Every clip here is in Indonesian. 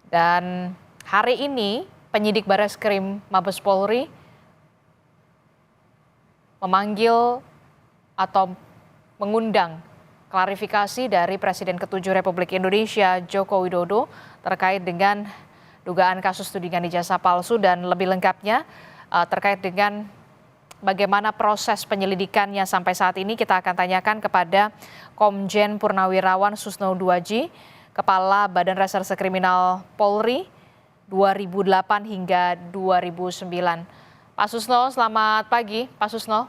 Dan hari ini penyidik Bareskrim Mabes Polri memanggil atau mengundang klarifikasi dari Presiden ke-7 Republik Indonesia Joko Widodo terkait dengan dugaan kasus tudingan ijazah palsu dan lebih lengkapnya terkait dengan bagaimana proses penyelidikannya sampai saat ini kita akan tanyakan kepada Komjen Purnawirawan Susno Duaji, Kepala Badan Reserse Kriminal Polri 2008 hingga 2009. Pak Susno, selamat pagi. Pak Susno.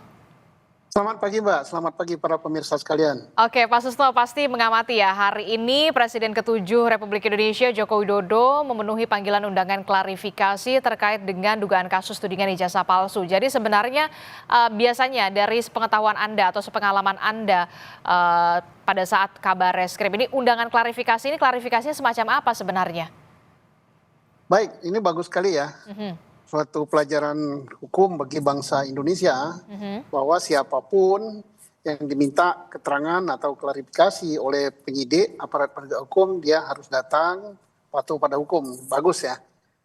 Selamat pagi Mbak, selamat pagi para pemirsa sekalian. Oke, Pak Susno pasti mengamati ya, hari ini Presiden ke-7 Republik Indonesia Joko Widodo memenuhi panggilan undangan klarifikasi terkait dengan dugaan kasus tudingan ijazah palsu. Jadi sebenarnya biasanya dari sepengetahuan Anda atau sepengalaman Anda pada saat kabar reskrim ini, undangan klarifikasi ini klarifikasinya semacam apa sebenarnya? Baik, ini bagus sekali ya. Suatu pelajaran hukum bagi bangsa Indonesia bahwa siapapun yang diminta keterangan atau klarifikasi oleh penyidik aparat penegak hukum dia harus datang patuh pada hukum. Bagus ya.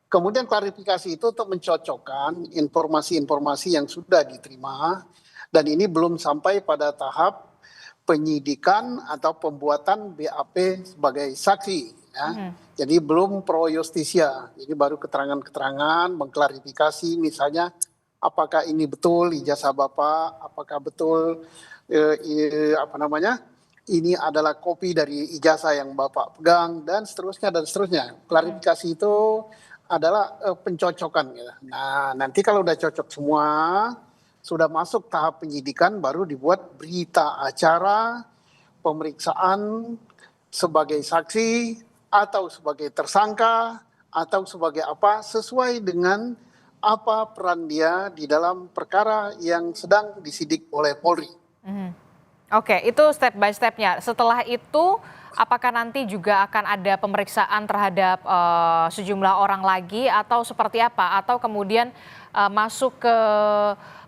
Kemudian klarifikasi itu untuk mencocokkan informasi-informasi yang sudah diterima dan ini belum sampai pada tahap penyidikan atau pembuatan BAP sebagai saksi. Ya. Jadi belum pro justisia, jadi baru keterangan-keterangan mengklarifikasi misalnya apakah ini betul ijazah Bapak, apakah betul ini adalah kopi dari ijazah yang Bapak pegang dan seterusnya dan seterusnya. Klarifikasi itu adalah pencocokan. Ya. Nah nanti kalau udah cocok semua, sudah masuk tahap penyidikan baru dibuat berita acara pemeriksaan sebagai saksi atau sebagai tersangka, atau sebagai apa, sesuai dengan apa peran dia di dalam perkara yang sedang disidik oleh Polri. Oke, itu step by stepnya. Setelah itu, apakah nanti juga akan ada pemeriksaan terhadap sejumlah orang lagi, atau seperti apa? Atau kemudian masuk ke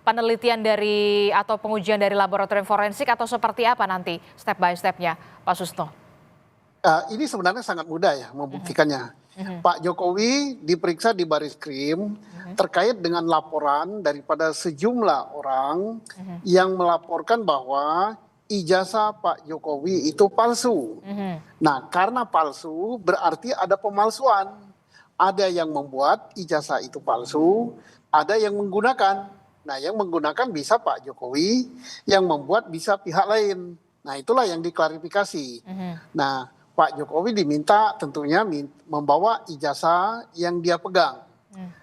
penelitian dari, atau pengujian dari laboratorium forensik, atau seperti apa nanti step by stepnya, Pak Susno? Ini sebenarnya sangat mudah ya membuktikannya. Pak Jokowi diperiksa di Bareskrim terkait dengan laporan daripada sejumlah orang yang melaporkan bahwa ijazah Pak Jokowi itu palsu. Nah, karena palsu berarti ada pemalsuan. Ada yang membuat ijazah itu palsu, ada yang menggunakan. Nah, yang menggunakan bisa Pak Jokowi, yang membuat bisa pihak lain. Nah, itulah yang diklarifikasi. Nah, Pak Jokowi diminta tentunya membawa ijazah yang dia pegang.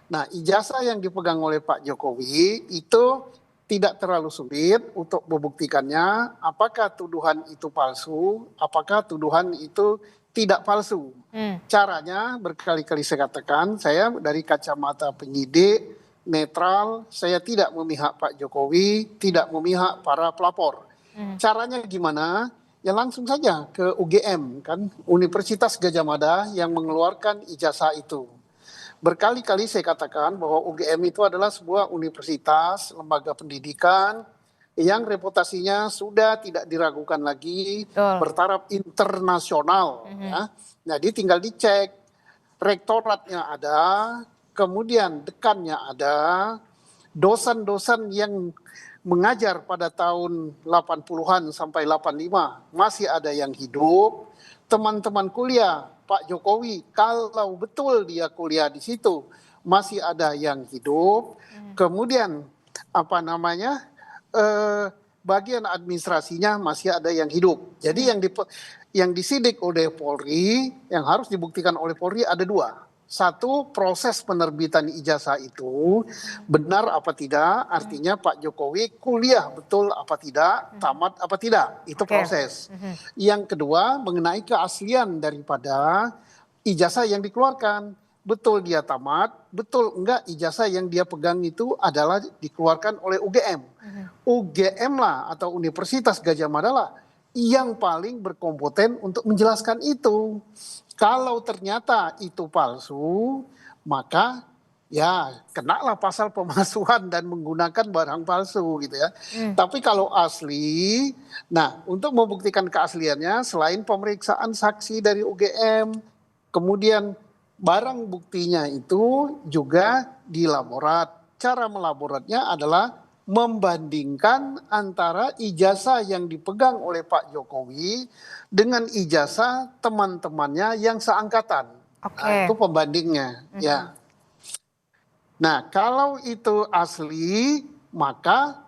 Nah, ijazah yang dipegang oleh Pak Jokowi itu tidak terlalu sulit untuk membuktikannya apakah tuduhan itu palsu, apakah tuduhan itu tidak palsu. Caranya berkali-kali saya katakan, saya dari kacamata penyidik, netral, saya tidak memihak Pak Jokowi, tidak memihak para pelapor. Caranya gimana? Ya langsung saja ke UGM kan, Universitas Gadjah Mada yang mengeluarkan ijazah itu. Berkali-kali saya katakan bahwa UGM itu adalah sebuah universitas, lembaga pendidikan yang reputasinya sudah tidak diragukan lagi, bertaraf internasional. Ya. Jadi tinggal dicek, rektoratnya ada, kemudian dekannya ada, dosen-dosen yang mengajar pada tahun 80-an sampai 85 masih ada yang hidup. Teman-teman kuliah Pak Jokowi kalau betul dia kuliah di situ masih ada yang hidup. Kemudian bagian administrasinya masih ada yang hidup. Jadi yang disidik oleh Polri, yang harus dibuktikan oleh Polri ada dua. Satu, proses penerbitan ijazah itu benar apa tidak, artinya Pak Jokowi kuliah betul apa tidak, tamat apa tidak, itu proses. Yang kedua, mengenai keaslian daripada ijazah yang dikeluarkan. Betul dia tamat, betul enggak ijazah yang dia pegang itu adalah dikeluarkan oleh UGM. UGM lah atau Universitas Gadjah Mada lah yang paling berkompeten untuk menjelaskan itu. Kalau ternyata itu palsu, maka ya kenalah pasal pemalsuan dan menggunakan barang palsu gitu ya. Tapi kalau asli, nah untuk membuktikan keasliannya selain pemeriksaan saksi dari UGM, kemudian barang buktinya itu juga dilaborat. Cara melaboratnya adalah membandingkan antara ijazah yang dipegang oleh Pak Jokowi dengan ijazah teman-temannya yang seangkatan. Nah, itu Oke. pembandingnya, ya. Nah, kalau itu asli, maka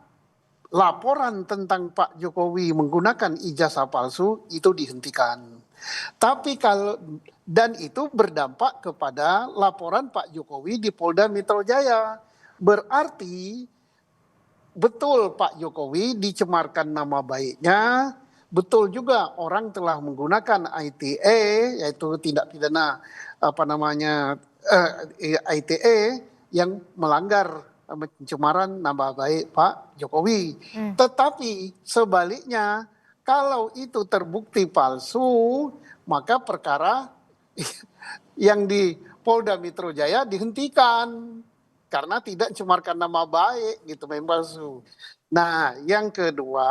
laporan tentang Pak Jokowi menggunakan ijazah palsu itu dihentikan. Tapi kalau dan itu berdampak kepada laporan Pak Jokowi di Polda Metro Jaya. Berarti betul Pak Jokowi dicemarkan nama baiknya, betul juga orang telah menggunakan ITE, yaitu tindak pidana ITE yang melanggar pencemaran nama baik Pak Jokowi. Tetapi sebaliknya, kalau itu terbukti palsu, maka perkara yang di Polda Metro Jaya dihentikan karena tidak mencemarkan nama baik gitu, memang palsu. Nah, yang kedua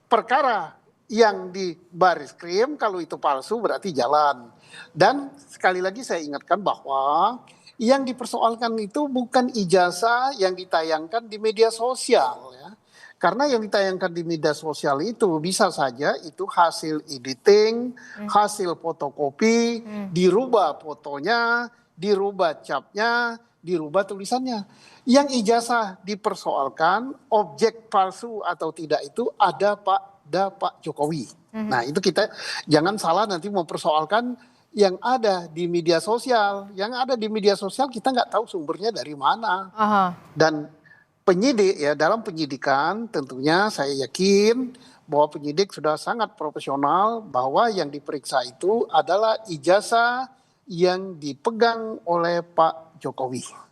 perkara yang di Baris-Krim kalau itu palsu berarti jalan. Dan sekali lagi saya ingatkan bahwa yang dipersoalkan itu bukan ijazah yang ditayangkan di media sosial ya. Karena yang ditayangkan di media sosial itu bisa saja itu hasil editing, hasil fotokopi, dirubah fotonya, dirubah capnya, dirubah tulisannya. Yang ijazah dipersoalkan, objek palsu atau tidak itu ada Pak Jokowi. Nah, itu kita jangan salah nanti mempersoalkan yang ada di media sosial. Yang ada di media sosial kita nggak tahu sumbernya dari mana. Aha. Dan penyidik ya, dalam penyidikan tentunya saya yakin bahwa penyidik sudah sangat profesional bahwa yang diperiksa itu adalah ijazah yang dipegang oleh Pak Jokowi.